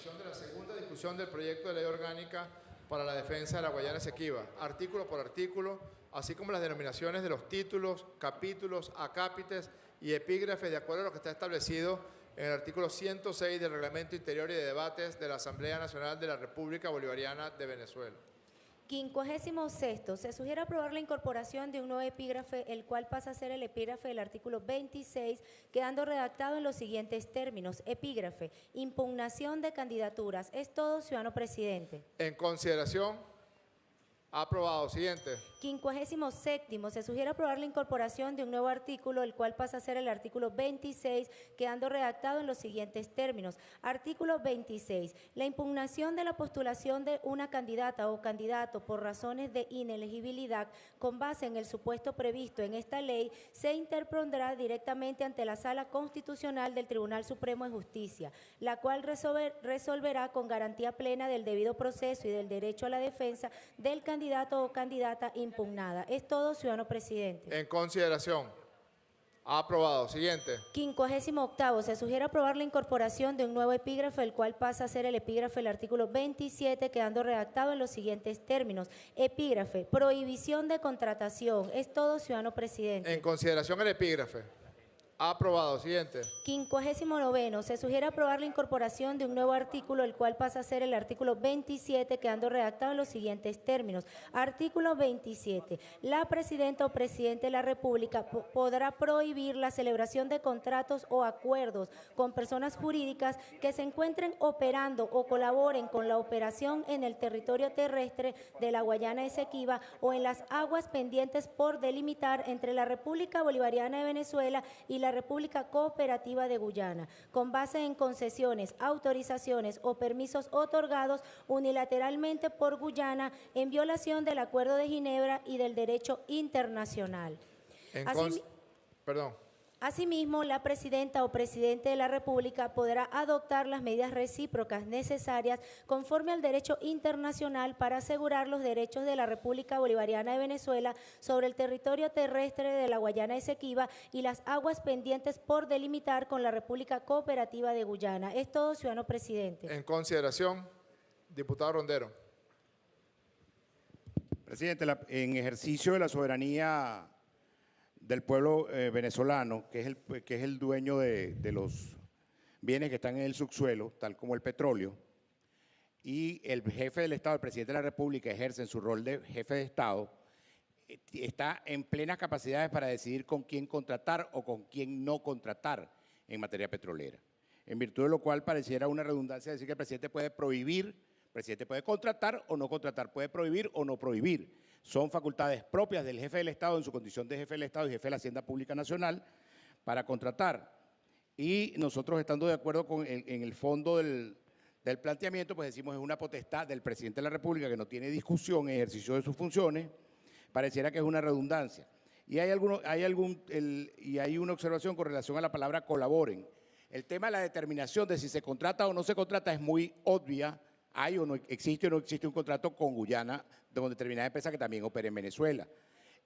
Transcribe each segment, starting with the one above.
continuación de la segunda discusión del proyecto de ley orgánica para la defensa de la Guayana Esequiba, artículo por artículo, así como las denominaciones de los títulos, capítulos, acápites y epígrafes de acuerdo a lo que está establecido en el artículo 106 del Reglamento Interior y de Debates de la Asamblea Nacional de la República Bolivariana de Venezuela. 56º. Se sugiere aprobar la incorporación de un nuevo epígrafe, el cual pasa a ser el epígrafe del artículo 26, quedando redactado en los siguientes términos. Epígrafe: impugnación de candidaturas. Es todo, ciudadano presidente. En consideración. Aprobado. Siguiente. 57º. Se sugiere aprobar la incorporación de un nuevo artículo, el cual pasa a ser el artículo 26, quedando redactado en los siguientes términos. Artículo 26. La impugnación de la postulación de una candidata o candidato por razones de inelegibilidad con base en el supuesto previsto en esta ley se interpondrá directamente ante la Sala Constitucional del Tribunal Supremo de Justicia, la cual resolverá con garantía plena del debido proceso y del derecho a la defensa del candidato o candidata impugnada. Es todo, ciudadano presidente. En consideración. Aprobado. Siguiente. 58º. Se sugiere aprobar la incorporación de un nuevo epígrafe, el cual pasa a ser el epígrafe del artículo 27, quedando redactado en los siguientes términos. Epígrafe: prohibición de contratación. Es todo, ciudadano presidente. En consideración el epígrafe. Aprobado. Siguiente. 59º. Se sugiere aprobar la incorporación de un nuevo artículo, el cual pasa a ser el artículo 27, quedando redactado en los siguientes términos. Artículo 27. La presidenta o presidente de la República podrá prohibir la celebración de contratos o acuerdos con personas jurídicas que se encuentren operando o colaboren con la operación en el territorio terrestre de la Guayana Esequiba o en las aguas pendientes por delimitar entre la República Bolivariana de Venezuela y la República Cooperativa de Guyana, con base en concesiones, autorizaciones o permisos otorgados unilateralmente por Guyana en violación del Acuerdo de Ginebra y del derecho internacional. Asimismo, la presidenta o presidente de la República podrá adoptar las medidas recíprocas necesarias conforme al derecho internacional para asegurar los derechos de la República Bolivariana de Venezuela sobre el territorio terrestre de la Guayana Esequiba y las aguas pendientes por delimitar con la República Cooperativa de Guyana. Es todo, ciudadano presidente. En consideración, diputado Rondero. Presidente, en ejercicio de la soberanía del pueblo venezolano, que es el dueño de los bienes que están en el subsuelo, tal como el petróleo, y el jefe del Estado, el presidente de la República, ejerce en su rol de jefe de Estado, está en plenas capacidades para decidir con quién contratar o con quién no contratar en materia petrolera. En virtud de lo cual pareciera una redundancia decir que el presidente puede prohibir, el presidente puede contratar o no contratar, puede prohibir o no prohibir. Son facultades propias del jefe del Estado en su condición de jefe del Estado y jefe de la Hacienda Pública Nacional para contratar. Y nosotros, estando de acuerdo en el fondo del planteamiento, pues decimos es una potestad del presidente de la República que no tiene discusión en ejercicio de sus funciones, pareciera que es una redundancia. Y hay una observación con relación a la palabra colaboren. El tema de la determinación de si se contrata o no se contrata es muy obvia. Hay o no existe un contrato con Guyana de una determinada empresa que también opere en Venezuela.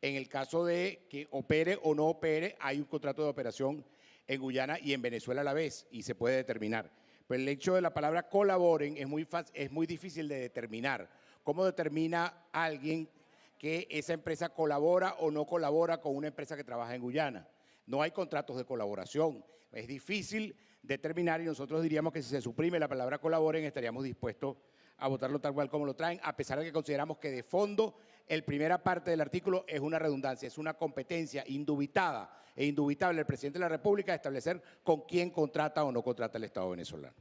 En el caso de que opere o no opere, hay un contrato de operación en Guyana y en Venezuela a la vez, y se puede determinar. Pero el hecho de la palabra colaboren es muy difícil de determinar. ¿Cómo determina alguien que esa empresa colabora o no colabora con una empresa que trabaja en Guyana? No hay contratos de colaboración. Es difícil determinar y nosotros diríamos que si se suprime la palabra colaboren estaríamos dispuestos a votarlo tal cual como lo traen, a pesar de que consideramos que de fondo la primera parte del artículo es una redundancia, es una competencia indubitada e indubitable del presidente de la República de establecer con quién contrata o no contrata el Estado venezolano.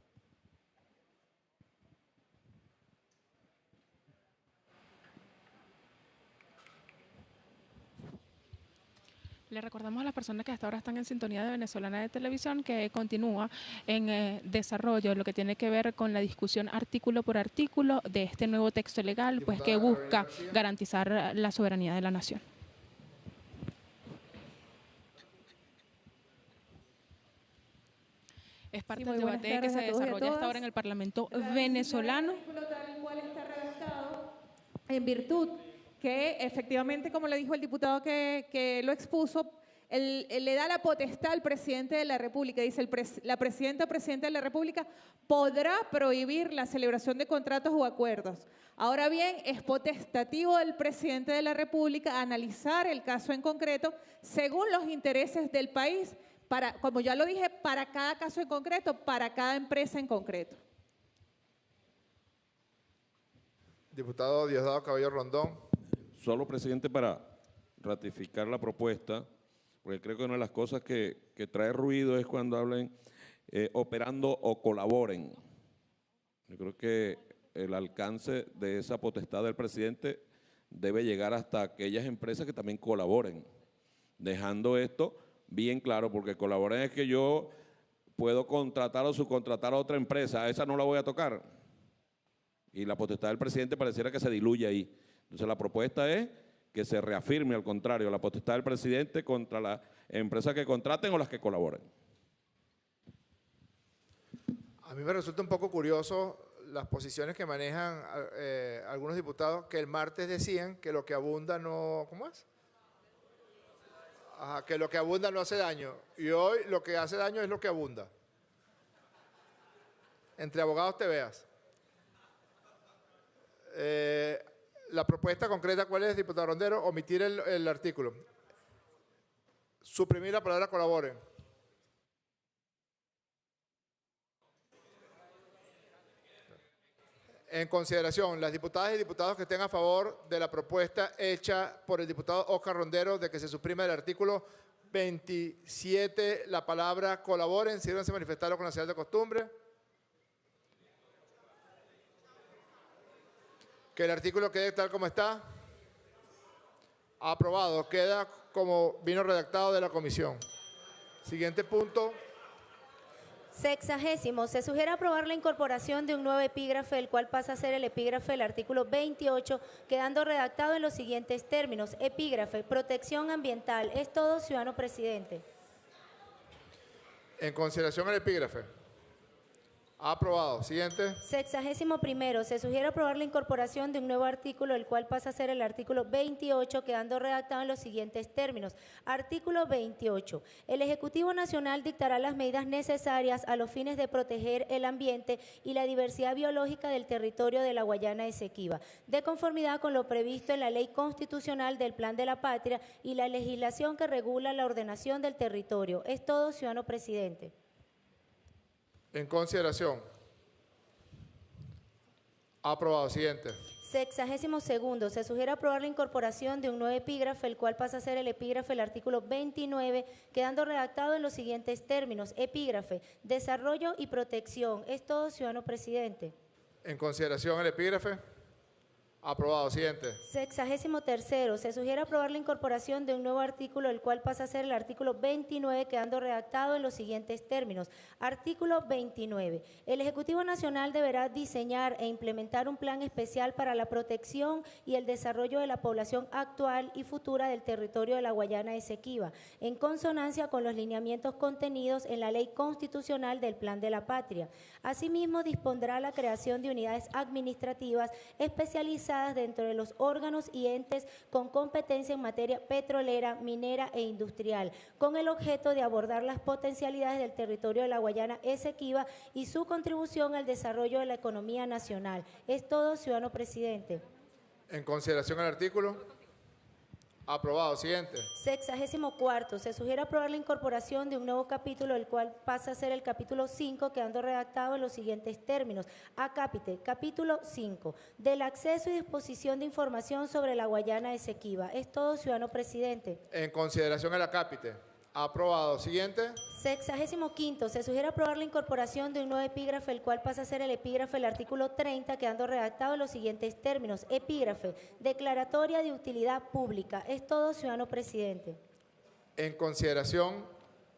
Le recordamos a las personas que hasta ahora están en sintonía de Venezolana de Televisión que continúa en desarrollo lo que tiene que ver con la discusión artículo por artículo de este nuevo texto legal, pues que busca garantizar la soberanía de la nación. Es parte del debate que se desarrolla hasta ahora en el Parlamento venezolano. Tal cual está redactado, en virtud que efectivamente, como le dijo el diputado que lo expuso, le da la potestad al presidente de la República. Dice, la presidenta o presidente de la República podrá prohibir la celebración de contratos o acuerdos. Ahora bien, es potestativo del presidente de la República analizar el caso en concreto según los intereses del país, como ya lo dije, para cada caso en concreto, para cada empresa en concreto. Diputado Diosdado Cabello Rondón. Solo, presidente, para ratificar la propuesta, porque creo que una de las cosas que trae ruido es cuando hablen operando o colaboren. Yo creo que el alcance de esa potestad del presidente debe llegar hasta aquellas empresas que también colaboren, dejando esto bien claro, porque colaboren es que yo puedo contratar o subcontratar a otra empresa, a esa no la voy a tocar. Y la potestad del presidente pareciera que se diluye ahí. Entonces la propuesta es que se reafirme, al contrario, la potestad del presidente contra las empresas que contraten o las que colaboren. A mí me resulta un poco curioso las posiciones que manejan algunos diputados, que el martes decían que lo que abunda no… ¿Cómo es? Ajá, que lo que abunda no hace daño. Y hoy lo que hace daño es lo que abunda. Entre abogados te veas. La propuesta concreta, ¿cuál es, diputado Rondero? Omitir el artículo. Suprimir la palabra colaboren. En consideración, las diputadas y diputados que estén a favor de la propuesta hecha por el diputado Oscar Rondero de que se suprima el artículo 27, la palabra colaboren, sírvanse a manifestarlo con la señal de costumbre. Que el artículo quede tal como está. Aprobado. Queda como vino redactado de la comisión. Siguiente punto. 60º. Se sugiere aprobar la incorporación de un nuevo epígrafe, el cual pasa a ser el epígrafe del artículo 28, quedando redactado en los siguientes términos. Epígrafe, protección ambiental. Es todo, ciudadano presidente. En consideración el epígrafe. Aprobado. Siguiente. 61º. Se sugiere aprobar la incorporación de un nuevo artículo, el cual pasa a ser el artículo 28, quedando redactado en los siguientes términos. Artículo 28. El Ejecutivo Nacional dictará las medidas necesarias a los fines de proteger el ambiente y la diversidad biológica del territorio de la Guayana Esequiba, de conformidad con lo previsto en la Ley Constitucional del Plan de la Patria y la legislación que regula la ordenación del territorio. Es todo, ciudadano presidente. En consideración. Aprobado. Siguiente. 62º. Se sugiere aprobar la incorporación de un nuevo epígrafe, el cual pasa a ser el epígrafe del artículo 29, quedando redactado en los siguientes términos. Epígrafe, desarrollo y protección. Es todo, ciudadano presidente. En consideración el epígrafe. Aprobado. Siguiente. 63º. Se sugiere aprobar la incorporación de un nuevo artículo, el cual pasa a ser el artículo 29, quedando redactado en los siguientes términos. Artículo 29. El Ejecutivo Nacional deberá diseñar e implementar un plan especial para la protección y el desarrollo de la población actual y futura del territorio de la Guayana Esequiba, en consonancia con los lineamientos contenidos en la Ley Constitucional del Plan de la Patria. Asimismo, dispondrá la creación de unidades administrativas especializadas dentro de los órganos y entes con competencia en materia petrolera, minera e industrial, con el objeto de abordar las potencialidades del territorio de la Guayana Esequiba y su contribución al desarrollo de la economía nacional. Es todo, ciudadano presidente. En consideración el artículo. Aprobado. Siguiente. 64º. Se sugiere aprobar la incorporación de un nuevo capítulo, el cual pasa a ser el capítulo 5, quedando redactado en los siguientes términos. Acápite, capítulo 5, del acceso y disposición de información sobre la Guayana Esequiba. Es todo, ciudadano presidente. En consideración el acápite. Aprobado. Siguiente. 65º. Se sugiere aprobar la incorporación de un nuevo epígrafe, el cual pasa a ser el epígrafe del artículo 30, quedando redactado en los siguientes términos. Epígrafe, declaratoria de utilidad pública. Es todo, ciudadano presidente. En consideración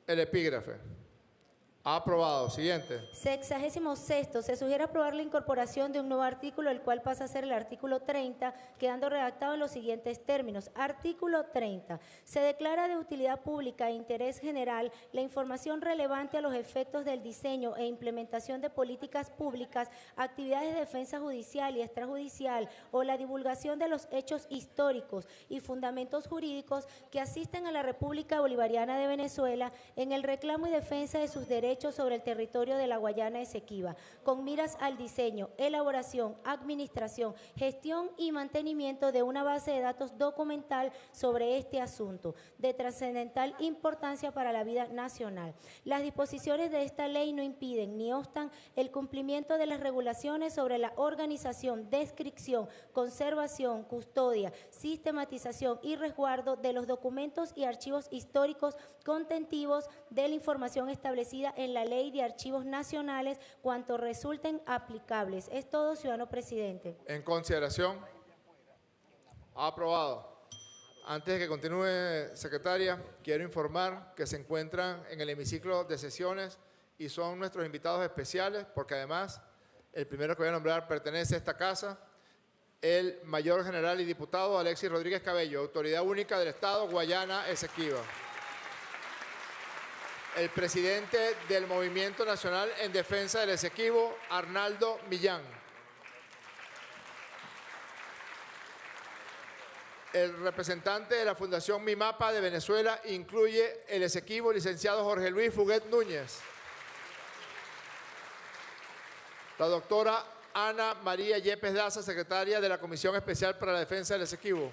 el epígrafe. Aprobado. Siguiente. 66º, se sugiere aprobar la incorporación de un nuevo artículo, el cual pasa a ser el artículo 30, quedando redactado en los siguientes términos. Artículo 30. Se declara de utilidad pública e interés general la información relevante a los efectos del diseño e implementación de políticas públicas, actividades de defensa judicial y extrajudicial o la divulgación de los hechos históricos y fundamentos jurídicos que asisten a la República Bolivariana de Venezuela en el reclamo y defensa de sus derechos sobre el territorio de la Guayana Esequiba, con miras al diseño, elaboración, administración, gestión y mantenimiento de una base de datos documental sobre este asunto, de trascendental importancia para la vida nacional. Las disposiciones de esta ley no impiden ni obstan el cumplimiento de las regulaciones sobre la organización, descripción, conservación, custodia, sistematización y resguardo de los documentos y archivos históricos contentivos de la información establecida en la Ley de Archivos Nacionales cuanto resulten aplicables. Es todo, ciudadano presidente. En consideración. Aprobado. Antes de que continúe, secretaria, quiero informar que se encuentran en el hemiciclo de sesiones y son nuestros invitados especiales, porque además el primero que voy a nombrar pertenece a esta casa, el mayor general y diputado Alexis Rodríguez Cabello, autoridad única del Estado Guayana Esequiba. El presidente del Movimiento Nacional en Defensa del Esequibo, Arnaldo Millán. El representante de la Fundación MIMAPA de Venezuela incluye el Esequibo, licenciado Jorge Luis Fuguet Núñez. La doctora Ana María Yepes Daza, secretaria de la Comisión Especial para la Defensa del Esequibo.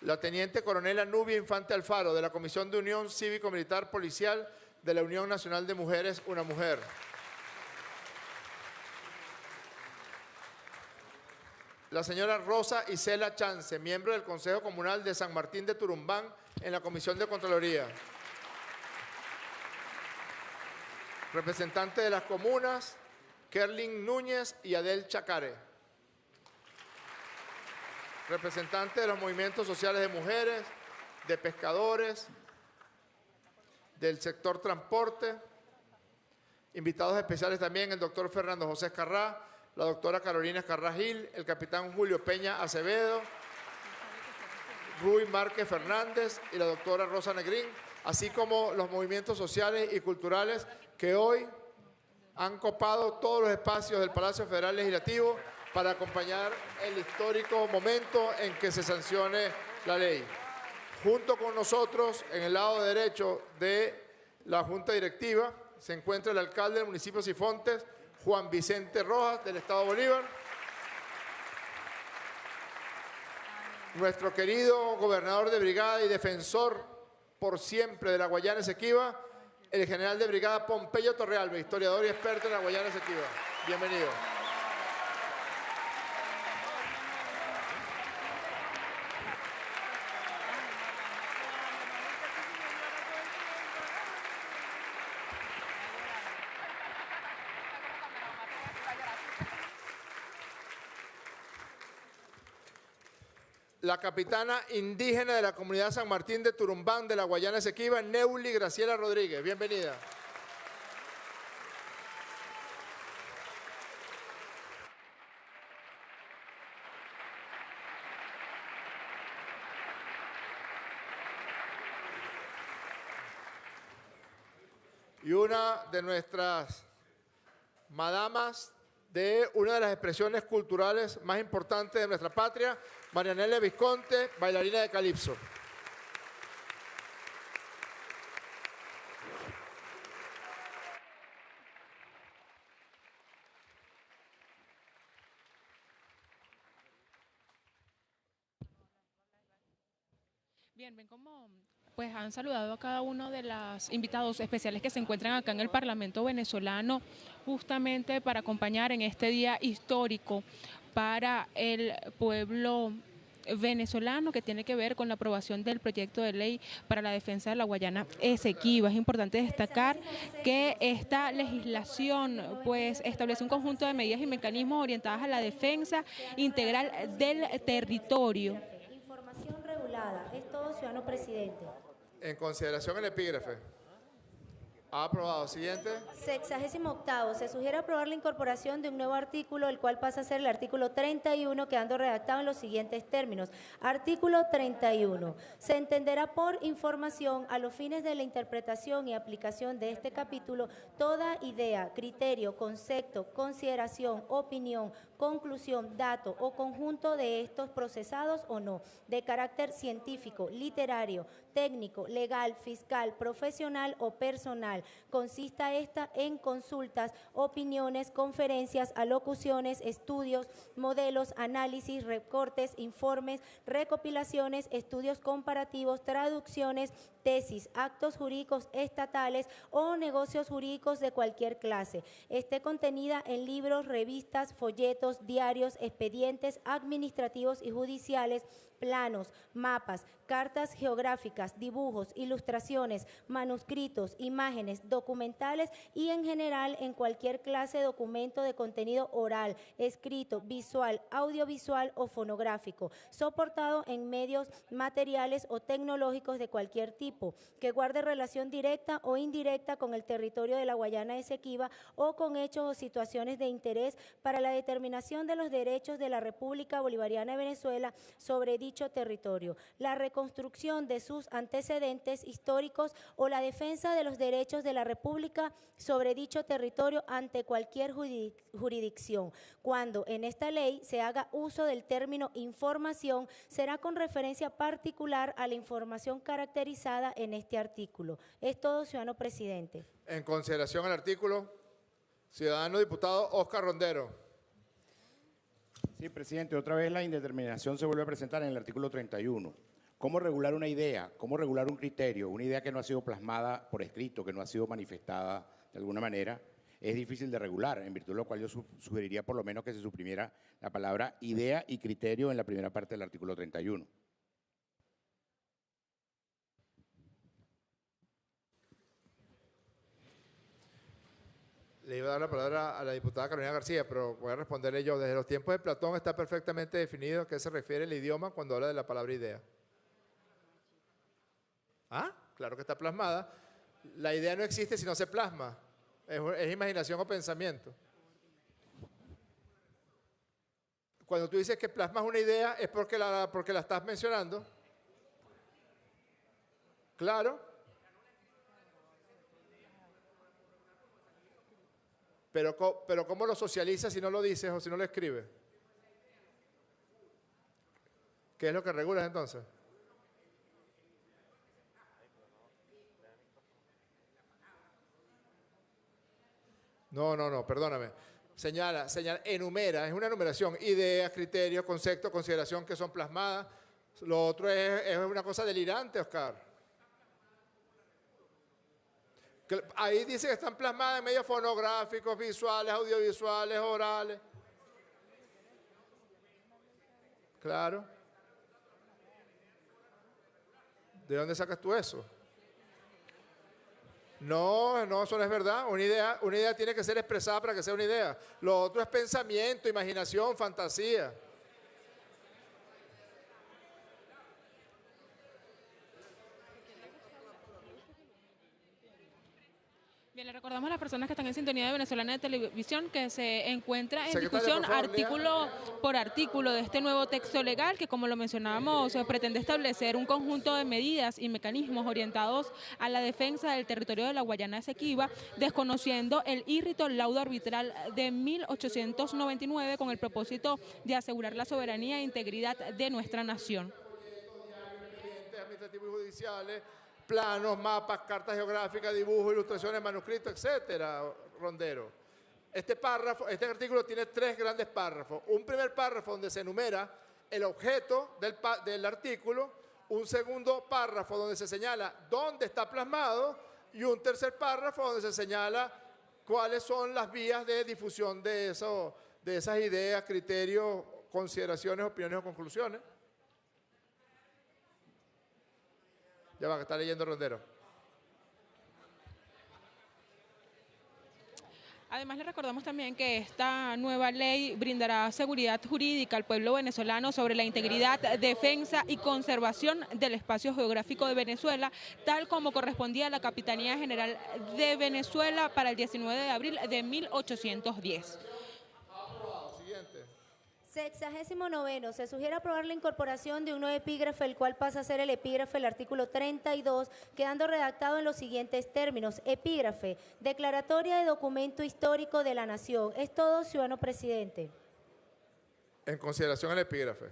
La teniente coronela Nubia Infante Alfaro, de la Comisión de Unión Cívico-Militar Policial de la Unión Nacional de Mujeres, Una Mujer. La señora Rosa Isela Chance, miembro del Consejo Comunal de San Martín de Turumbán en la Comisión de Contraloría. Representante de las comunas, Kerlin Núñez y Adel Chacare. Representante de los movimientos sociales de mujeres, de pescadores, del sector transporte. Invitados especiales también el doctor Fernando José Escarrá, la doctora Carolina Escarrá Gil, el capitán Julio Peña Acevedo, Rui Márquez Fernández y la doctora Rosa Negrín, así como los movimientos sociales y culturales que hoy han copado todos los espacios del Palacio Federal Legislativo para acompañar el histórico momento en que se sancione la ley. Junto con nosotros, en el lado derecho de la Junta Directiva, se encuentra el alcalde del municipio Sifontes, Juan Vicente Rojas, del Estado Bolívar. Nuestro querido gobernador de brigada y defensor por siempre de la Guayana Esequiba, el general de brigada Pompeyo Torrealba, historiador y experto en la Guayana Esequiba. Bienvenido. La capitana indígena de la comunidad San Martín de Turumbán de la Guayana Esequiba, Neuli Graciela Rodríguez. Bienvenida. Y una de nuestras madamas de una de las expresiones culturales más importantes de nuestra patria, Marianela Visconte, bailarina de calipso. Bien, ven como pues han saludado a cada uno de los invitados especiales que se encuentran acá en el Parlamento venezolano, justamente para acompañar en este día histórico para el pueblo venezolano, que tiene que ver con la aprobación del proyecto de ley para la defensa de la Guayana Esequiba. Es importante destacar que esta legislación pues establece un conjunto de medidas y mecanismos orientadas a la defensa integral del territorio. Información regulada. Es todo, ciudadano presidente. En consideración el epígrafe. Aprobado. Siguiente. 68º. Se sugiere aprobar la incorporación de un nuevo artículo, el cual pasa a ser el artículo 31, quedando redactado en los siguientes términos. Artículo 31. Se entenderá por información, a los fines de la interpretación y aplicación de este capítulo, toda idea, criterio, concepto, consideración, opinión, conclusión, dato o conjunto de estos procesados o no, de carácter científico, literario, técnico, legal, fiscal, profesional o personal, consista esta en consultas, opiniones, conferencias, alocuciones, estudios, modelos, análisis, recortes, informes, recopilaciones, estudios comparativos, traducciones, tesis, actos jurídicos estatales o negocios jurídicos de cualquier clase. Esté contenida en libros, revistas, folletos, diarios, expedientes administrativos y judiciales, planos, mapas, cartas geográficas, dibujos, ilustraciones, manuscritos, imágenes, documentales y en general en cualquier clase de documento de contenido oral, escrito, visual, audiovisual o fonográfico, soportado en medios materiales o tecnológicos de cualquier tipo, que guarde relación directa o indirecta con el territorio de la Guayana Esequiba o con hechos o situaciones de interés para la determinación de los derechos de la República Bolivariana de Venezuela sobre dicho territorio, la reconstrucción de sus antecedentes históricos o la defensa de los derechos de la República sobre dicho territorio ante cualquier jurisdicción. Cuando en esta ley se haga uso del término información, será con referencia particular a la información caracterizada en este artículo. Es todo, ciudadano presidente. En consideración el artículo, ciudadano diputado Oscar Rondero. Sí, presidente, otra vez la indeterminación se vuelve a presentar en el artículo 31. ¿Cómo regular una idea? ¿Cómo regular un criterio? Una idea que no ha sido plasmada por escrito, que no ha sido manifestada de alguna manera, es difícil de regular, en virtud de lo cual yo sugeriría por lo menos que se suprimiera la palabra idea y criterio en la primera parte del artículo 31. Le iba a dar la palabra a la diputada Carolina García, pero voy a responderle yo. Desde los tiempos de Platón está perfectamente definido a qué se refiere el idioma cuando habla de la palabra idea. ¿Ah? Claro que está plasmada. La idea no existe si no se plasma. Es imaginación o pensamiento. Cuando tú dices que plasmas una idea es porque la estás mencionando. Claro. Pero ¿cómo lo socializas si no lo dices o si no lo escribes? ¿Qué es lo que regulas entonces? No, perdóname. Señala, enumera, es una enumeración. Ideas, criterios, conceptos, consideración que son plasmadas. Lo otro es una cosa delirante, Oscar. Ahí dice que están plasmadas en medios fonográficos, visuales, audiovisuales, orales. Claro. ¿De dónde sacas tú eso? No, eso no es verdad. Una idea tiene que ser expresada para que sea una idea. Lo otro es pensamiento, imaginación, fantasía. Bien, le recordamos a las personas que están en sintonía de Venezolana de Televisión que se encuentra en Secretaria, discusión por favor, artículo por artículo de este nuevo texto legal que, como lo mencionábamos, pretende establecer un conjunto de medidas y mecanismos orientados a la defensa del territorio de la Guayana Esequiba, desconociendo el írrito laudo arbitral de 1899 con el propósito de asegurar la soberanía e integridad de nuestra nación. Administrativos y judiciales, planos, mapas, cartas geográficas, dibujos, ilustraciones, manuscritos, etcétera, Rondero. Este artículo tiene 3 grandes párrafos. Un primer párrafo donde se enumera el objeto del artículo, un segundo párrafo donde se señala dónde está plasmado y un tercer párrafo donde se señala cuáles son las vías de difusión de esas ideas, criterios, consideraciones, opiniones o conclusiones. Ya va, que está leyendo Rondero. Además, le recordamos también que esta nueva ley brindará seguridad jurídica al pueblo venezolano sobre la integridad, defensa y conservación del espacio geográfico de Venezuela, tal como correspondía a la Capitanía General de Venezuela para el 19 de abril de 1810. Siguiente. 69. Se sugiere aprobar la incorporación de un nuevo epígrafe, el cual pasa a ser el epígrafe del artículo 32, quedando redactado en los siguientes términos. Epígrafe, declaratoria de documento histórico de la nación. Es todo, ciudadano presidente. En consideración el epígrafe.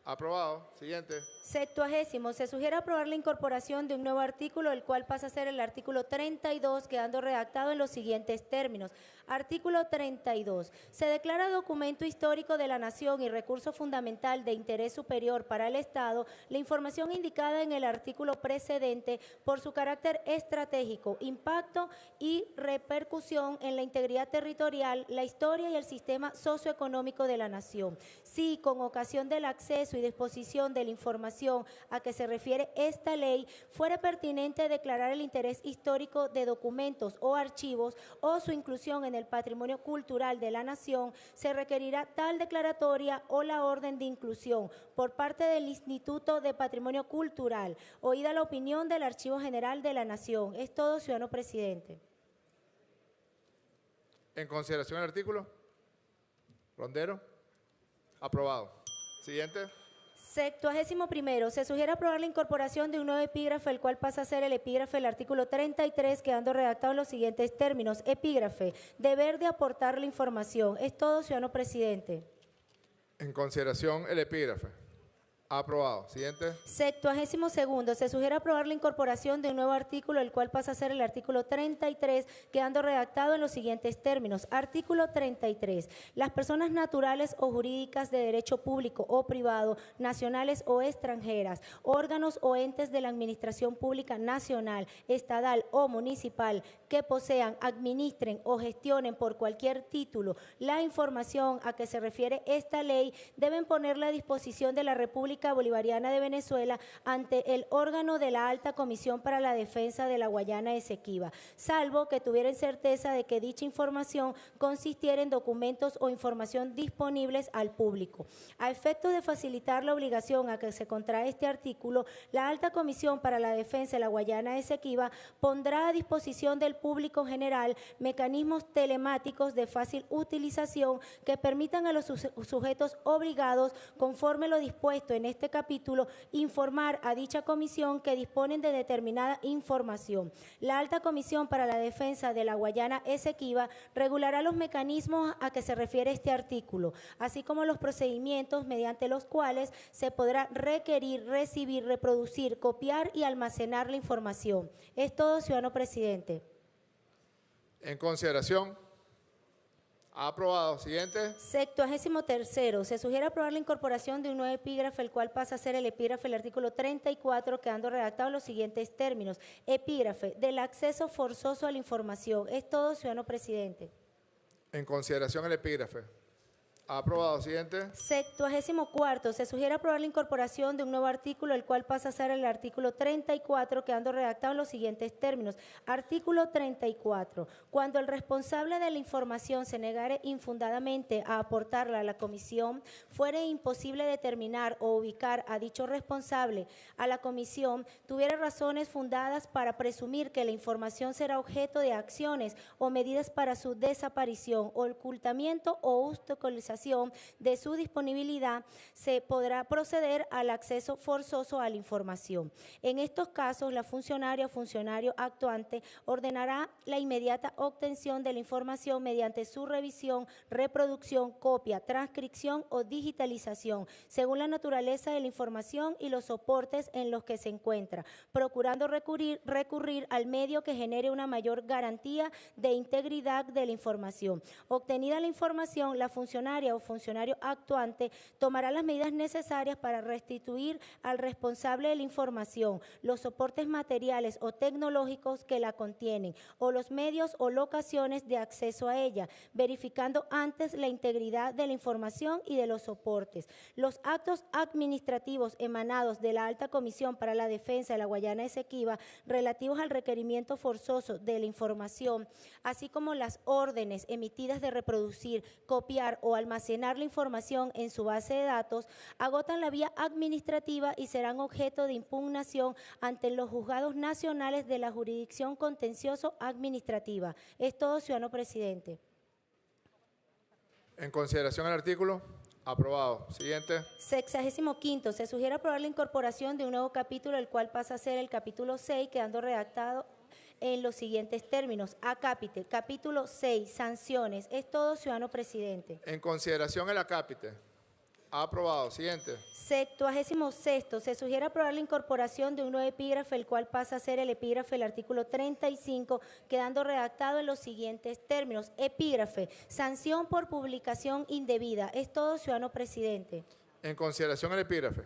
Aprobado. Siguiente. 70. Se sugiere aprobar la incorporación de un nuevo artículo, el cual pasa a ser el artículo 32, quedando redactado en los siguientes términos. Artículo 32. Se declara documento histórico de la nación y recurso fundamental de interés superior para el Estado la información indicada en el artículo precedente por su carácter estratégico, impacto y repercusión en la integridad territorial, la historia y el sistema socioeconómico de la nación. Si, con ocasión del acceso y disposición de la información a que se refiere esta ley, fuera pertinente declarar el interés histórico de documentos o archivos o su inclusión en el patrimonio cultural de la nación, se requerirá tal declaratoria o la orden de inclusión por parte del Instituto de Patrimonio Cultural, oída la opinión del Archivo General de la Nación. Es todo, ciudadano presidente. En consideración el artículo. Rondero. Aprobado. Siguiente. 71. Se sugiere aprobar la incorporación de un nuevo epígrafe, el cual pasa a ser el epígrafe del artículo 33, quedando redactado en los siguientes términos. Epígrafe, deber de aportar la información. Es todo, ciudadano presidente. En consideración el epígrafe. Aprobado. Siguiente. 72. Se sugiere aprobar la incorporación de un nuevo artículo, el cual pasa a ser el artículo 33, quedando redactado en los siguientes términos. Artículo 33. Las personas naturales o jurídicas de derecho público o privado, nacionales o extranjeras, órganos o entes de la administración pública nacional, estatal o municipal que posean, administren o gestionen por cualquier título la información a que se refiere esta ley, deben ponerla a disposición de la República Bolivariana de Venezuela ante el órgano de la Alta Comisión para la Defensa de la Guayana Esequiba, salvo que tuvieran certeza de que dicha información consistiera en documentos o información disponibles al público. A efectos de facilitar la obligación a que se contrae este artículo, la Alta Comisión para la Defensa de la Guayana Esequiba pondrá a disposición del público general mecanismos telemáticos de fácil utilización que permitan a los sujetos obligados, conforme lo dispuesto en este capítulo, informar a dicha comisión que disponen de determinada información. La Alta Comisión para la Defensa de la Guayana Esequiba regulará los mecanismos a que se refiere este artículo, así como los procedimientos mediante los cuales se podrá requerir, recibir, reproducir, copiar y almacenar la información. Es todo, ciudadano presidente. En consideración. Aprobado. Siguiente. 73. Se sugiere aprobar la incorporación de un nuevo epígrafe, el cual pasa a ser el epígrafe del artículo 34, quedando redactado en los siguientes términos. Epígrafe, del acceso forzoso a la información. Es todo, ciudadano presidente. En consideración el epígrafe. Aprobado. Siguiente. 74. Se sugiere aprobar la incorporación de un nuevo artículo, el cual pasa a ser el artículo 34, quedando redactado en los siguientes términos. Artículo 34. Cuando el responsable de la información se negare infundadamente a aportarla a la comisión, fuere imposible determinar o ubicar a dicho responsable a la comisión, tuviera razones fundadas para presumir que la información será objeto de acciones o medidas para su desaparición, ocultamiento o obstaculización de su disponibilidad, se podrá proceder al acceso forzoso a la información. En estos casos, la funcionaria o funcionario actuante ordenará la inmediata obtención de la información mediante su revisión, reproducción, copia, transcripción o digitalización, según la naturaleza de la información y los soportes en los que se encuentra, procurando recurrir al medio que genere una mayor garantía de integridad de la información. Obtenida la información, la funcionaria funcionaria o funcionario actuante tomará las medidas necesarias para restituir al responsable de la información los soportes materiales o tecnológicos que la contienen o los medios o locaciones de acceso a ella, verificando antes la integridad de la información y de los soportes. Los actos administrativos emanados de la Alta Comisión para la Defensa de la Guayana Esequiba relativos al requerimiento forzoso de la información, así como las órdenes emitidas de reproducir, copiar o almacenar la información en su base de datos, agotan la vía administrativa y serán objeto de impugnación ante los juzgados nacionales de la jurisdicción contencioso administrativa. Es todo, ciudadano presidente. En consideración el artículo, aprobado. Siguiente. 65º. Se sugiere aprobar la incorporación de un nuevo capítulo, el cual pasa a ser el capítulo 6, quedando redactado en los siguientes términos. Acápite, capítulo 6, sanciones. Es todo, ciudadano presidente. En consideración el acápite, aprobado. Siguiente. 66º. Se sugiere aprobar la incorporación de un nuevo epígrafe, el cual pasa a ser el epígrafe del artículo 35, quedando redactado en los siguientes términos. Epígrafe, sanción por publicación indebida. Es todo, ciudadano presidente. En consideración el epígrafe,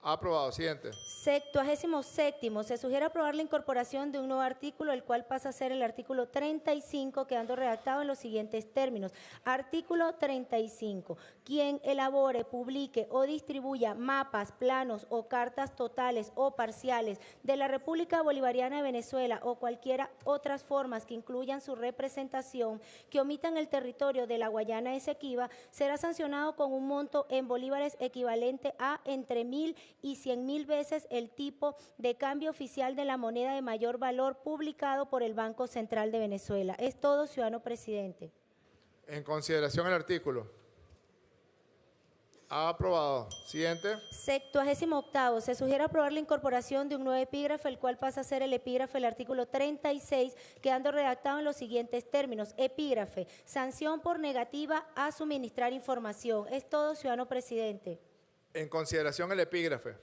aprobado. Siguiente. 67º. Se sugiere aprobar la incorporación de un nuevo artículo, el cual pasa a ser el artículo 35, quedando redactado en los siguientes términos. Artículo 35. Quien elabore, publique o distribuya mapas, planos o cartas totales o parciales de la República Bolivariana de Venezuela o cualquiera otras formas que incluyan su representación que omitan el territorio de la Guayana Esequiba, será sancionado con un monto en bolívares equivalente a entre 1.000 y 100.000 veces el tipo de cambio oficial de la moneda de mayor valor publicado por el Banco Central de Venezuela. Es todo, ciudadano presidente. En consideración el artículo, aprobado. Siguiente. 68º. Se sugiere aprobar la incorporación de un nuevo epígrafe, el cual pasa a ser el epígrafe del artículo 36, quedando redactado en los siguientes términos. Epígrafe, sanción por negativa a suministrar información. Es todo, ciudadano presidente. En consideración el epígrafe,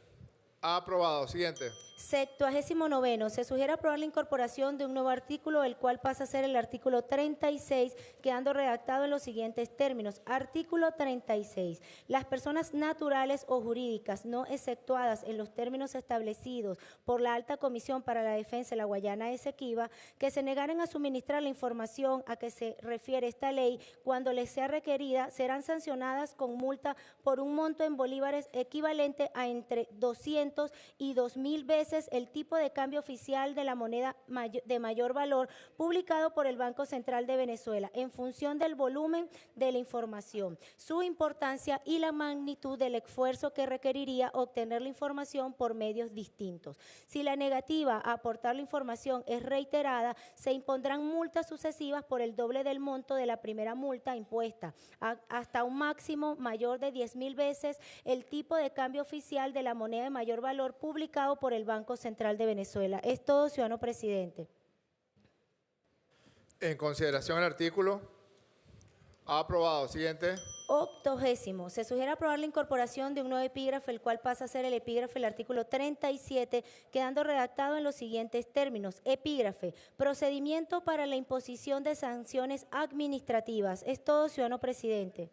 aprobado. Siguiente. 69º. Se sugiere aprobar la incorporación de un nuevo artículo, el cual pasa a ser el artículo 36, quedando redactado en los siguientes términos. Artículo 36. Las personas naturales o jurídicas no exceptuadas en los términos establecidos por la Alta Comisión para la Defensa de la Guayana Esequiba, que se negaren a suministrar la información a que se refiere esta ley cuando les sea requerida, serán sancionadas con multa por un monto en bolívares equivalente a entre 200 y 2.000 veces el tipo de cambio oficial de la moneda de mayor valor publicado por el Banco Central de Venezuela en función del volumen de la información, su importancia y la magnitud del esfuerzo que requeriría obtener la información por medios distintos. Si la negativa a aportar la información es reiterada, se impondrán multas sucesivas por el doble del monto de la primera multa impuesta, hasta un máximo mayor de 10.000 veces el tipo de cambio oficial de la moneda de mayor valor publicado por el Banco Central de Venezuela. Es todo, ciudadano presidente. En consideración el artículo, aprobado. Siguiente. 80º. Se sugiere aprobar la incorporación de un nuevo epígrafe, el cual pasa a ser el epígrafe del artículo 37, quedando redactado en los siguientes términos. Epígrafe, procedimiento para la imposición de sanciones administrativas. Es todo, ciudadano presidente.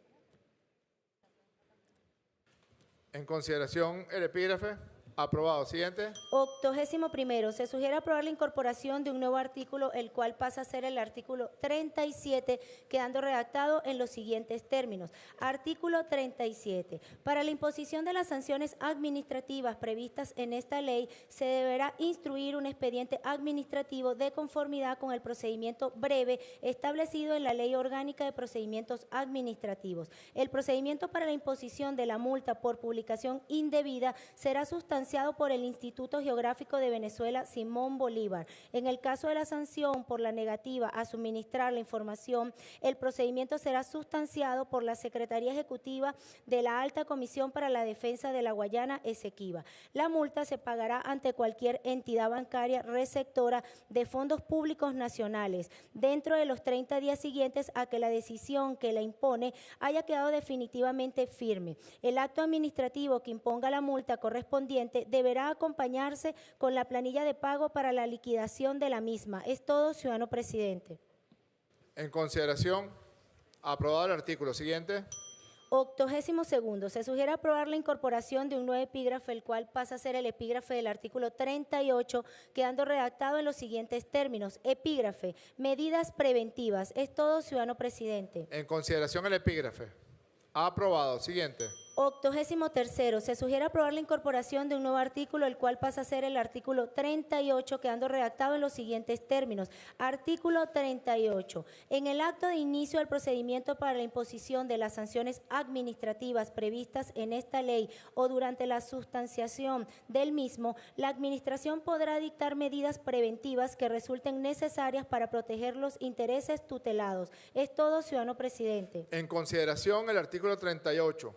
En consideración el epígrafe, aprobado. Siguiente. 81º. Se sugiere aprobar la incorporación de un nuevo artículo, el cual pasa a ser el artículo 37, quedando redactado en los siguientes términos. Artículo 37. Para la imposición de las sanciones administrativas previstas en esta ley, se deberá instruir un expediente administrativo de conformidad con el procedimiento breve establecido en la Ley Orgánica de Procedimientos Administrativos. El procedimiento para la imposición de la multa por publicación indebida será sustanciado por el Instituto Geográfico de Venezuela Simón Bolívar. En el caso de la sanción por la negativa a suministrar la información, el procedimiento será sustanciado por la Secretaría Ejecutiva de la Alta Comisión para la Defensa de la Guayana Esequiba. La multa se pagará ante cualquier entidad bancaria receptora de fondos públicos nacionales dentro de los 30 días siguientes a que la decisión que la impone haya quedado definitivamente firme. El acto administrativo que imponga la multa correspondiente deberá acompañarse con la planilla de pago para la liquidación de la misma. Es todo, ciudadano presidente. En consideración, aprobado el artículo. Siguiente. 82º, se sugiere aprobar la incorporación de un nuevo epígrafe, el cual pasa a ser el epígrafe del artículo 38, quedando redactado en los siguientes términos. Epígrafe, medidas preventivas. Es todo, ciudadano presidente. En consideración el epígrafe. Aprobado. Siguiente. 83º, se sugiere aprobar la incorporación de un nuevo artículo, el cual pasa a ser el artículo 38, quedando redactado en los siguientes términos. Artículo 38. En el acto de inicio del procedimiento para la imposición de las sanciones administrativas previstas en esta ley o durante la sustanciación del mismo, la Administración podrá dictar medidas preventivas que resulten necesarias para proteger los intereses tutelados. Es todo, ciudadano presidente. En consideración el artículo 38.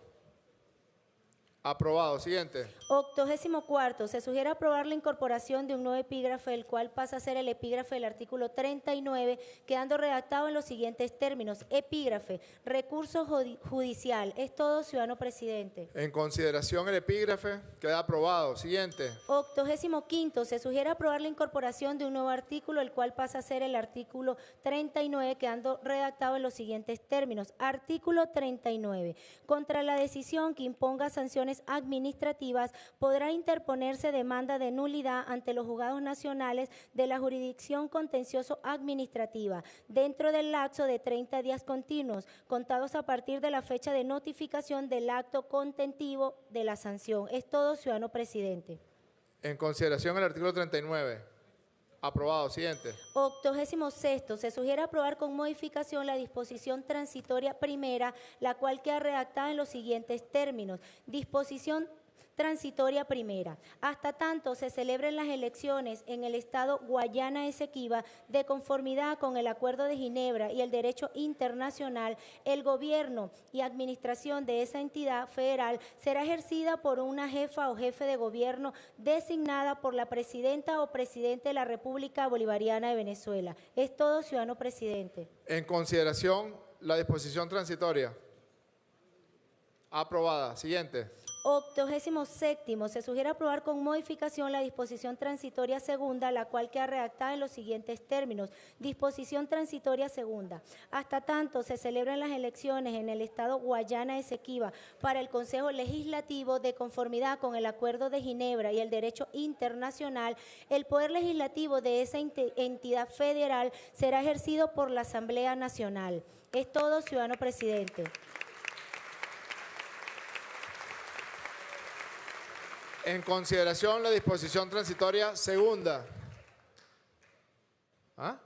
Aprobado. Siguiente. 84º, se sugiere aprobar la incorporación de un nuevo epígrafe, el cual pasa a ser el epígrafe del artículo 39, quedando redactado en los siguientes términos. Epígrafe, recurso judicial. Es todo, ciudadano presidente. En consideración el epígrafe. Queda aprobado. Siguiente. 85º, se sugiere aprobar la incorporación de un nuevo artículo, el cual pasa a ser el artículo 39, quedando redactado en los siguientes términos. Artículo 39. Contra la decisión que imponga sanciones administrativas, podrá interponerse demanda de nulidad ante los juzgados nacionales de la jurisdicción contencioso administrativa dentro del lapso de 30 días continuos, contados a partir de la fecha de notificación del acto contentivo de la sanción. Es todo, ciudadano presidente. En consideración el artículo 39. Aprobado. Siguiente. 86º, se sugiere aprobar con modificación la disposición transitoria primera, la cual queda redactada en los siguientes términos. Disposición transitoria primera. Hasta tanto se celebren las elecciones en el estado Guayana Esequiba de conformidad con el Acuerdo de Ginebra y el derecho internacional, el gobierno y administración de esa entidad federal será ejercida por una jefa o jefe de gobierno designada por la presidenta o presidente de la República Bolivariana de Venezuela. Es todo, ciudadano presidente. En consideración la disposición transitoria. Aprobada. Siguiente. 87º, se sugiere aprobar con modificación la disposición transitoria segunda, la cual queda redactada en los siguientes términos. Disposición transitoria segunda. Hasta tanto se celebran las elecciones en el estado Guayana Esequiba para el Consejo Legislativo de conformidad con el Acuerdo de Ginebra y el derecho internacional, el poder legislativo de esa entidad federal será ejercido por la Asamblea Nacional. Es todo, ciudadano presidente. En consideración la disposición transitoria segunda. ¿Ah?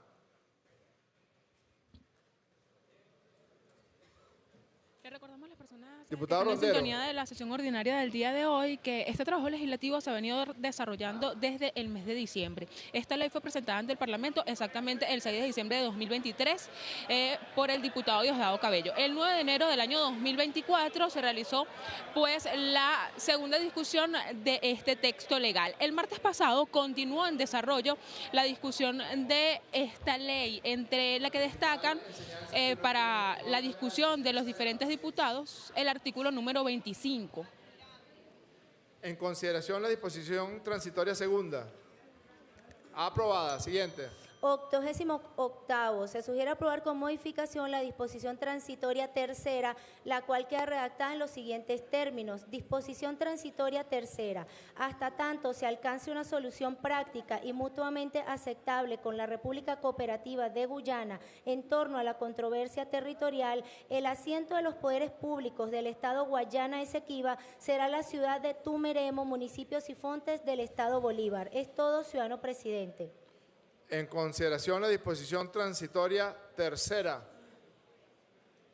Le recordamos a las personas Diputado que están en Rondero. sintonía de la sesión ordinaria del día de hoy que este trabajo legislativo se ha venido desarrollando desde el mes de diciembre. Esta ley fue presentada ante el Parlamento exactamente el 6 de diciembre de 2023 por el diputado Diosdado Cabello. El 9 de enero del año 2024 se realizó pues la segunda discusión de este texto legal. El martes pasado continuó en desarrollo la discusión de esta ley, entre la que destacan para la discusión de los diferentes diputados el artículo número 25. En consideración la disposición transitoria segunda. Aprobada. Siguiente. 88º, se sugiere aprobar con modificación la disposición transitoria tercera, la cual queda redactada en los siguientes términos. Disposición transitoria tercera. Hasta tanto se alcance una solución práctica y mutuamente aceptable con la República Cooperativa de Guyana en torno a la controversia territorial, el asiento de los poderes públicos del estado Guayana Esequiba será la ciudad de Tumeremo, municipio Sifontes del estado Bolívar. Es todo, ciudadano presidente. En consideración la disposición transitoria tercera.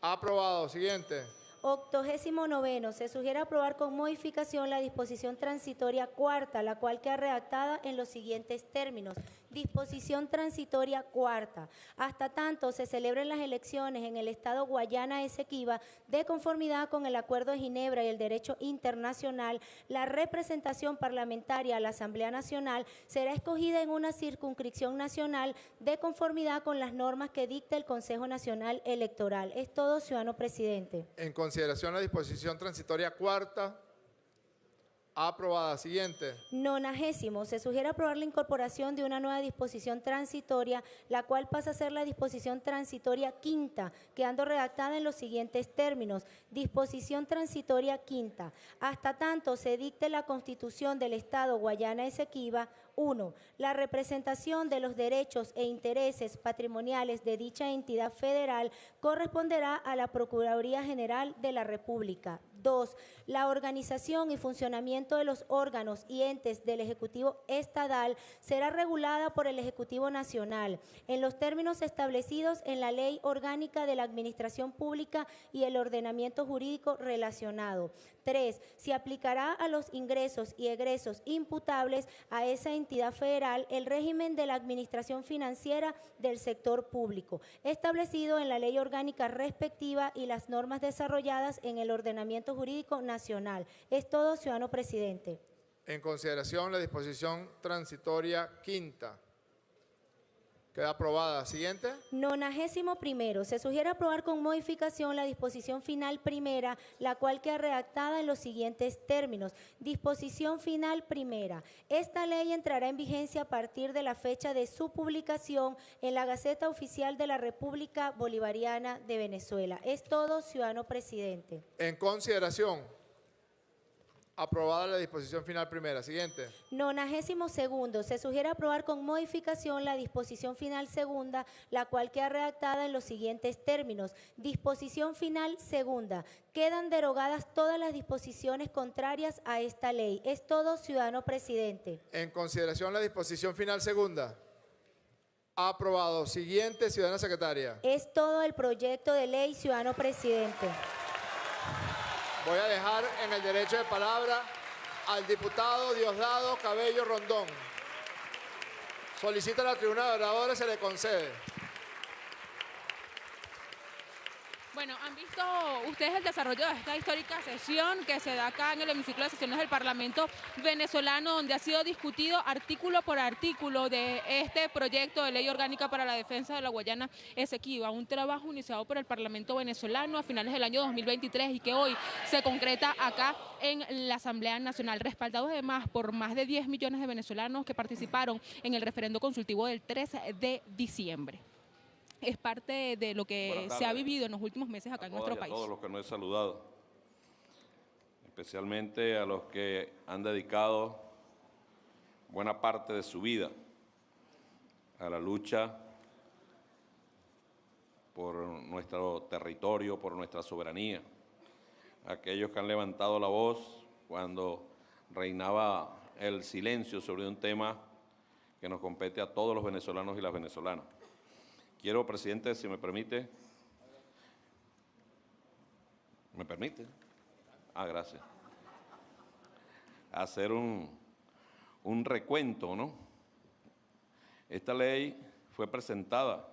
Aprobado. Siguiente. 89º, se sugiere aprobar con modificación la disposición transitoria cuarta, la cual queda redactada en los siguientes términos. Disposición transitoria cuarta. Hasta tanto se celebren las elecciones en el estado Guayana Esequiba de conformidad con el Acuerdo de Ginebra y el derecho internacional, la representación parlamentaria a la Asamblea Nacional será escogida en una circunscripción nacional de conformidad con las normas que dicta el Consejo Nacional Electoral. Es todo, ciudadano presidente. En consideración la disposición transitoria cuarta. Aprobada. Siguiente. 90. Se sugiere aprobar la incorporación de una nueva disposición transitoria, la cual pasa a ser la disposición transitoria quinta, quedando redactada en los siguientes términos. Disposición transitoria quinta. Hasta tanto se dicte la Constitución del Estado Guayana Esequiba. 1. La representación de los derechos e intereses patrimoniales de dicha entidad federal corresponderá a la Procuraduría General de la República. 2. La organización y funcionamiento de los órganos y entes del Ejecutivo Estadal será regulada por el Ejecutivo Nacional en los términos establecidos en la Ley Orgánica de la Administración Pública y el ordenamiento jurídico relacionado. 3. Se aplicará a los ingresos y egresos imputables a esa entidad federal el régimen de la administración financiera del sector público, establecido en la ley orgánica respectiva y las normas desarrolladas en el ordenamiento jurídico nacional. Es todo, ciudadano presidente. En consideración la disposición transitoria quinta. Queda aprobada. Siguiente. 91. Se sugiere aprobar con modificación la disposición final primera, la cual queda redactada en los siguientes términos. Disposición final primera. Esta ley entrará en vigencia a partir de la fecha de su publicación en la Gaceta Oficial de la República Bolivariana de Venezuela. Es todo, ciudadano presidente. En consideración. Aprobada la disposición final primera. Siguiente. 92. Se sugiere aprobar con modificación la disposición final segunda, la cual queda redactada en los siguientes términos. Disposición final segunda. Quedan derogadas todas las disposiciones contrarias a esta ley. Es todo, ciudadano presidente. En consideración la disposición final segunda. Aprobado. Siguiente, ciudadana secretaria. Es todo el proyecto de ley, ciudadano presidente. Voy a dejar en el derecho de palabra al diputado Diosdado Cabello Rondón. Solicita a la tribuna de oradores, se le concede. Bueno, han visto ustedes el desarrollo de esta histórica sesión que se da acá en el hemiciclo de sesiones del Parlamento venezolano, donde ha sido discutido artículo por artículo de este proyecto de ley orgánica para la defensa de la Guayana Esequiba, un trabajo iniciado por el Parlamento venezolano a finales del año 2023 y que hoy se concreta acá en la Asamblea Nacional, respaldado además por más de 10 millones de venezolanos que participaron en el referendo consultivo del 13 de diciembre. Es parte de lo que se ha vivido en los últimos meses acá en nuestro país. A todos los que no he saludado, especialmente a los que han dedicado buena parte de su vida a la lucha por nuestro territorio, por nuestra soberanía, aquellos que han levantado la voz cuando reinaba el silencio sobre un tema que nos compete a todos los venezolanos y las venezolanas. Quiero, presidente, si me permite. ¿Me permite? Gracias. Hacer un recuento, ¿no? Esta ley fue presentada,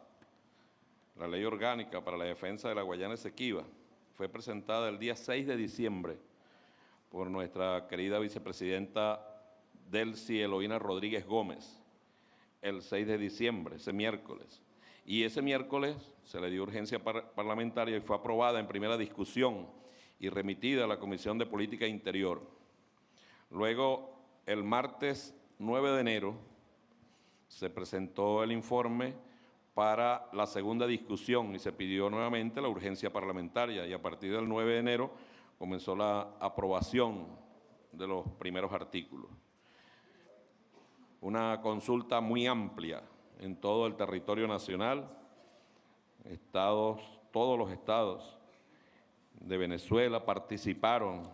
la ley orgánica para la defensa de la Guayana Esequiba, fue presentada el día 6 de diciembre por nuestra querida vicepresidenta Delcy Eloína Rodríguez Gómez, el 6 de diciembre, ese miércoles. Y ese miércoles se le dio urgencia parlamentaria y fue aprobada en primera discusión y remitida a la Comisión de Política Interior. Luego, el martes 9 de enero, se presentó el informe para la segunda discusión y se pidió nuevamente la urgencia parlamentaria y a partir del 9 de enero comenzó la aprobación de los primeros artículos. Una consulta muy amplia en todo el territorio nacional, todos los estados de Venezuela participaron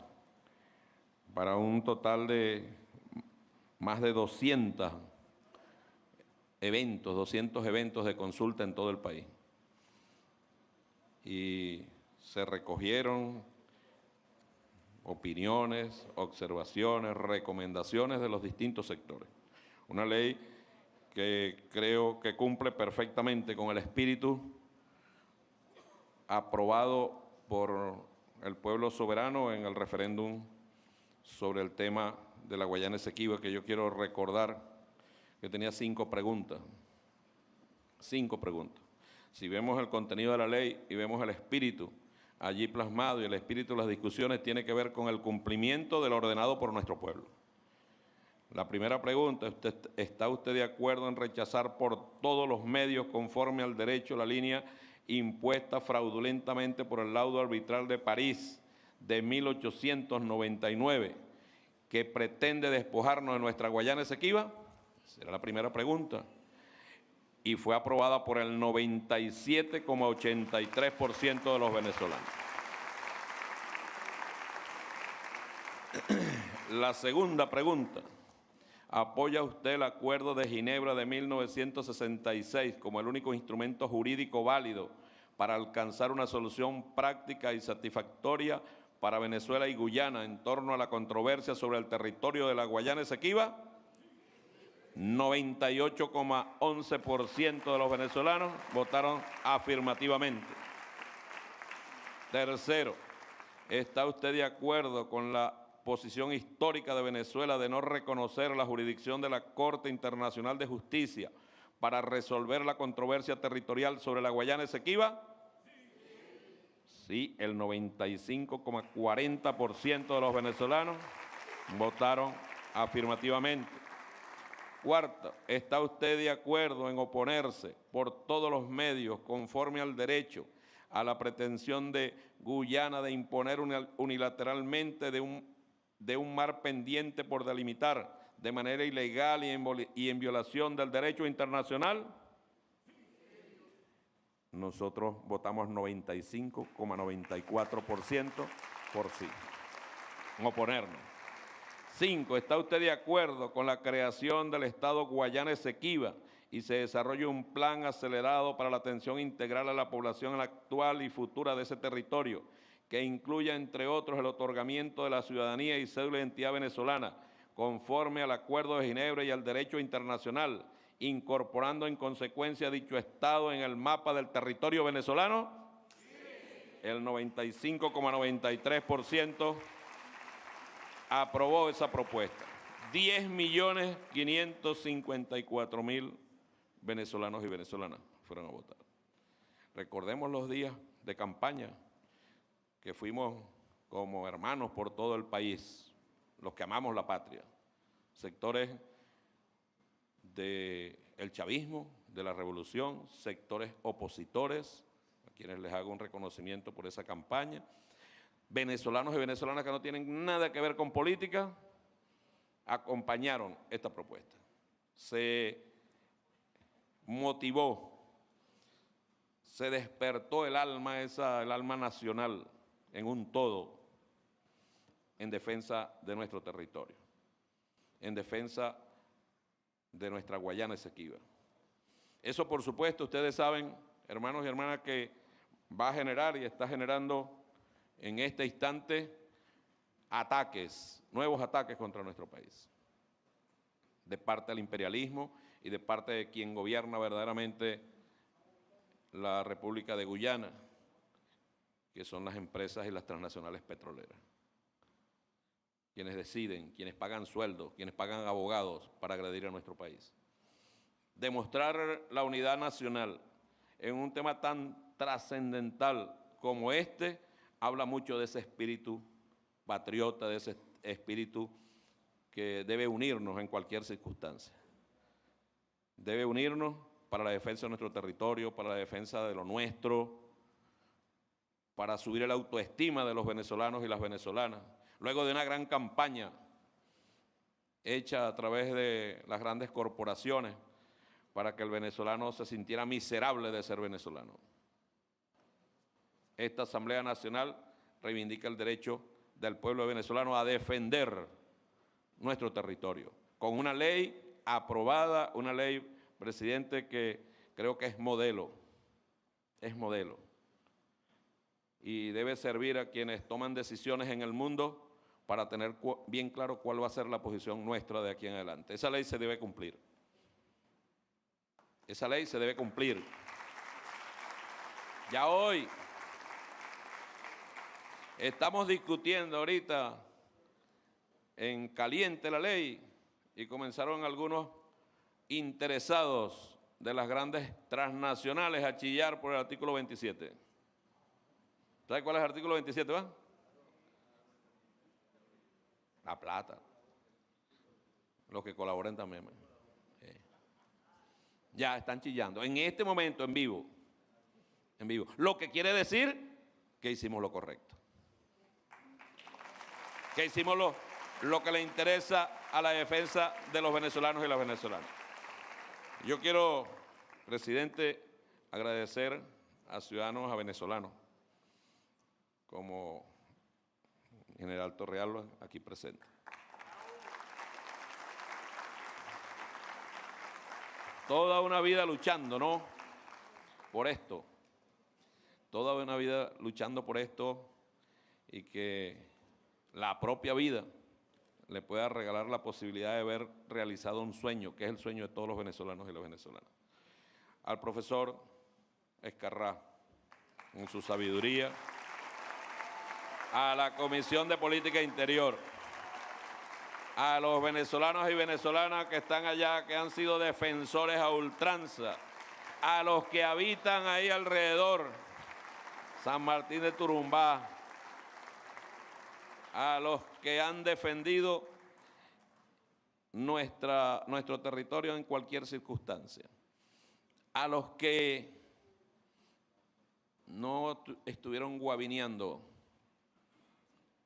para un total de más de 200 eventos de consulta en todo el país. Y se recogieron opiniones, observaciones, recomendaciones de los distintos sectores. Una ley que creo que cumple perfectamente con el espíritu aprobado por el pueblo soberano en el referéndum sobre el tema de la Guayana Esequiba, que yo quiero recordar que tenía 5 preguntas. 5 preguntas. Si vemos el contenido de la ley y vemos el espíritu, allí plasmado y el espíritu de las discusiones tiene que ver con el cumplimiento de lo ordenado por nuestro pueblo. La primera pregunta, ¿está usted de acuerdo en rechazar por todos los medios conforme al derecho la línea impuesta fraudulentamente por el laudo arbitral de París de 1899 que pretende despojarnos de nuestra Guayana Esequiba? Será la primera pregunta. Y fue aprobada por el 97,83% de los venezolanos. La segunda pregunta. ¿Apoya usted el Acuerdo de Ginebra de 1966 como el único instrumento jurídico válido para alcanzar una solución práctica y satisfactoria para Venezuela y Guyana en torno a la controversia sobre el territorio de la Guayana Esequiba? 98,11% de los venezolanos votaron afirmativamente. Tercero, ¿está usted de acuerdo con la posición histórica de Venezuela de no reconocer la jurisdicción de la Corte Internacional de Justicia para resolver la controversia territorial sobre la Guayana Esequiba? Sí, el 95,40% de los venezolanos votaron afirmativamente. Cuarta, ¿está usted de acuerdo en oponerse por todos los medios, conforme al derecho, a la pretensión de Guyana de imponer unilateralmente de un mar pendiente por delimitar de manera ilegal y en violación del derecho internacional? Nosotros votamos 95,94% por sí, en oponernos. 5. ¿Está usted de acuerdo con la creación del Estado Guayana Esequiba y se desarrolle un plan acelerado para la atención integral a la población actual y futura de ese territorio, que incluya, entre otros, el otorgamiento de la ciudadanía y cédula de identidad venezolana, conforme al Acuerdo de Ginebra y al derecho internacional, incorporando en consecuencia dicho Estado en el mapa del territorio venezolano? Sí. El 95,93% aprobó esa propuesta. 10.554.000 venezolanos y venezolanas fueron a votar. Recordemos los días de campaña que fuimos como hermanos por todo el país, los que amamos la patria, sectores del chavismo, de la revolución, sectores opositores, a quienes les hago un reconocimiento por esa campaña, venezolanos y venezolanas que no tienen nada que ver con política, acompañaron esta propuesta. Se motivó, se despertó el alma nacional en un todo, en defensa de nuestro territorio, en defensa de nuestra Guayana Esequiba. Eso, por supuesto, ustedes saben, hermanos y hermanas, que va a generar y está generando en este instante ataques, nuevos ataques contra nuestro país, de parte del imperialismo y de parte de quien gobierna verdaderamente la República de Guyana, que son las empresas y las transnacionales petroleras, quienes deciden, quienes pagan sueldos, quienes pagan abogados para agredir a nuestro país. Demostrar la unidad nacional en un tema tan trascendental como este habla mucho de ese espíritu patriota, de ese espíritu que debe unirnos en cualquier circunstancia. Debe unirnos para la defensa de nuestro territorio, para la defensa de lo nuestro, para subir la autoestima de los venezolanos y las venezolanas. Luego de una gran campaña hecha a través de las grandes corporaciones para que el venezolano se sintiera miserable de ser venezolano. Esta Asamblea Nacional reivindica el derecho del pueblo venezolano a defender nuestro territorio, con una ley aprobada, una ley, presidente, que creo que es modelo, y debe servir a quienes toman decisiones en el mundo para tener bien claro cuál va a ser la posición nuestra de aquí en adelante. Esa ley se debe cumplir. Esa ley se debe cumplir. Ya hoy estamos discutiendo ahorita en caliente la ley y comenzaron algunos interesados de las grandes transnacionales a chillar por el artículo 27. ¿Sabe cuál es el artículo 27, va? La plata. Los que colaboren también. Ya están chillando. En este momento, en vivo. En vivo. Lo que quiere decir que hicimos lo correcto. Que hicimos lo que le interesa a la defensa de los venezolanos y las venezolanas. Yo quiero, presidente, agradecer a ciudadanos, a venezolanos, como General Torrealba, aquí presente. Toda una vida luchando, ¿no? Por esto. Toda una vida luchando por esto y que la propia vida le pueda regalar la posibilidad de ver realizado un sueño, que es el sueño de todos los venezolanos y las venezolanas. Al profesor Ezcarrá, con su sabiduría, a la Comisión de Política Interior, a los venezolanos y venezolanas que están allá, que han sido defensores a ultranza, a los que habitan ahí alrededor, San Martín de Turumbá, a los que han defendido nuestro territorio en cualquier circunstancia, a los que no estuvieron guabineando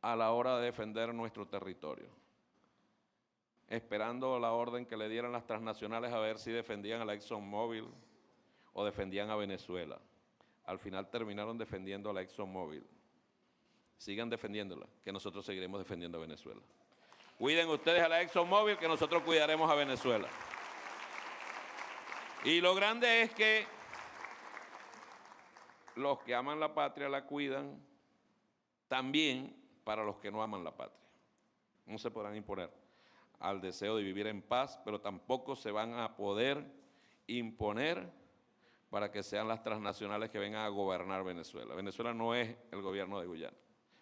a la hora de defender nuestro territorio, esperando la orden que le dieran las transnacionales a ver si defendían a la ExxonMobil o defendían a Venezuela. Al final terminaron defendiendo a la ExxonMobil. Sigan defendiéndola, que nosotros seguiremos defendiendo a Venezuela. Cuiden ustedes a la ExxonMobil, que nosotros cuidaremos a Venezuela. Y lo grande es que los que aman la patria la cuidan también para los que no aman la patria. No se podrán imponer al deseo de vivir en paz, pero tampoco se van a poder imponer para que sean las transnacionales que vengan a gobernar Venezuela. Venezuela no es el gobierno de Guyana.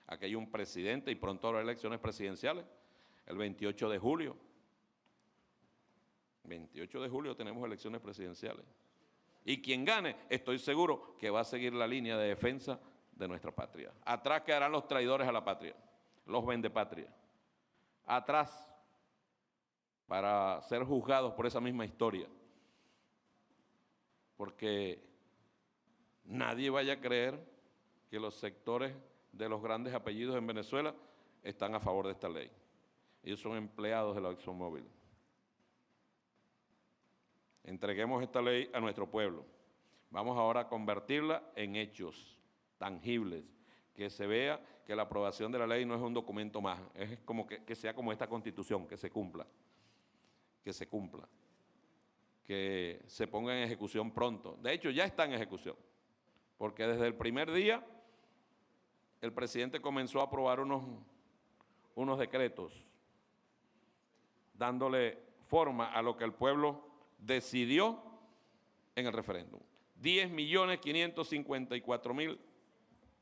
Aquí hay un presidente y pronto habrá elecciones presidenciales, el 28 de julio. 28 de julio tenemos elecciones presidenciales. Y quien gane, estoy seguro que va a seguir la línea de defensa de nuestra patria. Atrás quedarán los traidores a la patria, los vendepatria. Atrás, para ser juzgados por esa misma historia. Porque nadie vaya a creer que los sectores de los grandes apellidos en Venezuela están a favor de esta ley. Ellos son empleados de la ExxonMobil. Entreguemos esta ley a nuestro pueblo. Vamos ahora a convertirla en hechos tangibles, que se vea que la aprobación de la ley no es un documento más, es como que sea como esta Constitución, que se cumpla, que se cumpla, que se ponga en ejecución pronto. De hecho, ya está en ejecución, porque desde el primer día el presidente comenzó a aprobar unos decretos, dándole forma a lo que el pueblo decidió en el referéndum. 10.554.000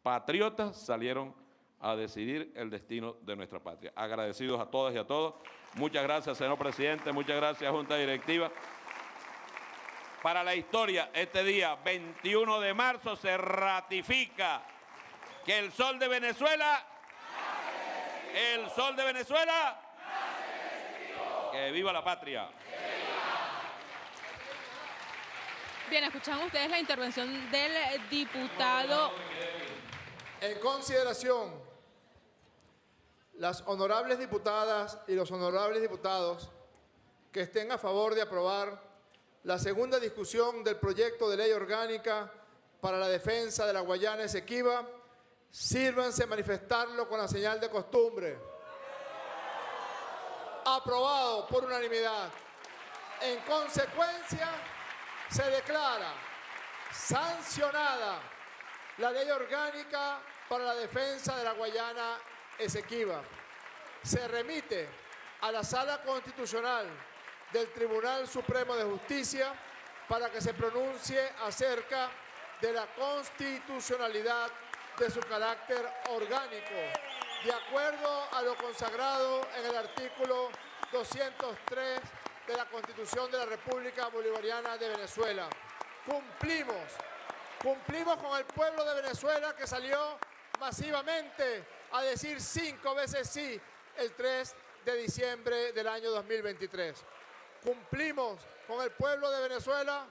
patriotas salieron a decidir el destino de nuestra patria. Agradecidos a todas y a todos. Muchas gracias, señor presidente. Muchas gracias, Junta Directiva. Para la historia, este día, 21 de marzo, se ratifica que el sol de Venezuela, que viva la patria. Bien, escuchan ustedes la intervención del diputado. En consideración, las honorables diputadas y los honorables diputados que estén a favor de aprobar la segunda discusión del proyecto de ley orgánica para la defensa de la Guayana Esequiba, sírvanse a manifestarlo con la señal de costumbre. Aprobado por unanimidad. En consecuencia, se declara sancionada la ley orgánica para la defensa de la Guayana Esequiba. Se remite a la Sala Constitucional del Tribunal Supremo de Justicia para que se pronuncie acerca de la constitucionalidad de su carácter orgánico, de acuerdo a lo consagrado en el artículo 203 de la Constitución de la República Bolivariana de Venezuela. Cumplimos con el pueblo de Venezuela que salió masivamente a decir 5 veces sí el 3 de diciembre del año 2023. Cumplimos con el pueblo de Venezuela.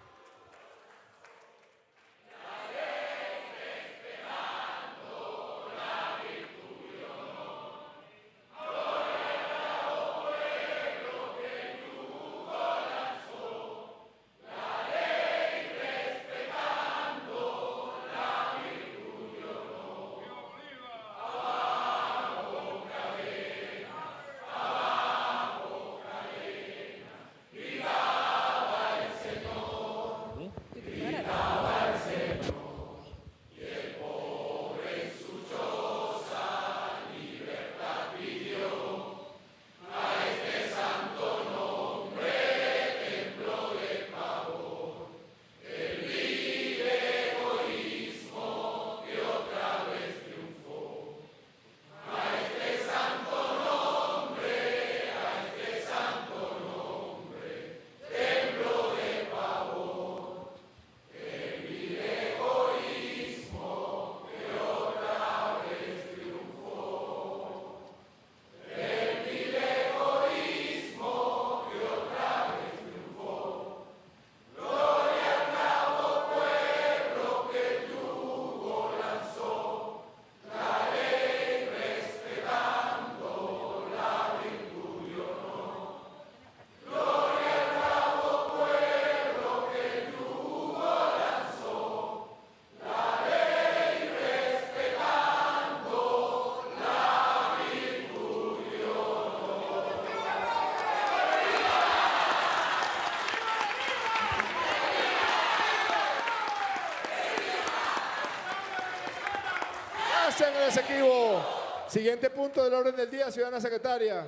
En el Esequibo. Siguiente punto del orden del día, ciudadana secretaria.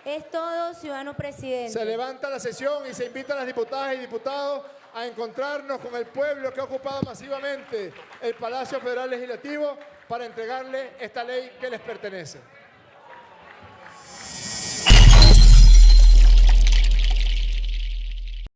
Es todo, ciudadano presidente. Se levanta la sesión y se invita a las diputadas y diputados a encontrarnos con el pueblo que ha ocupado masivamente el Palacio Federal Legislativo para entregarle esta ley que les pertenece.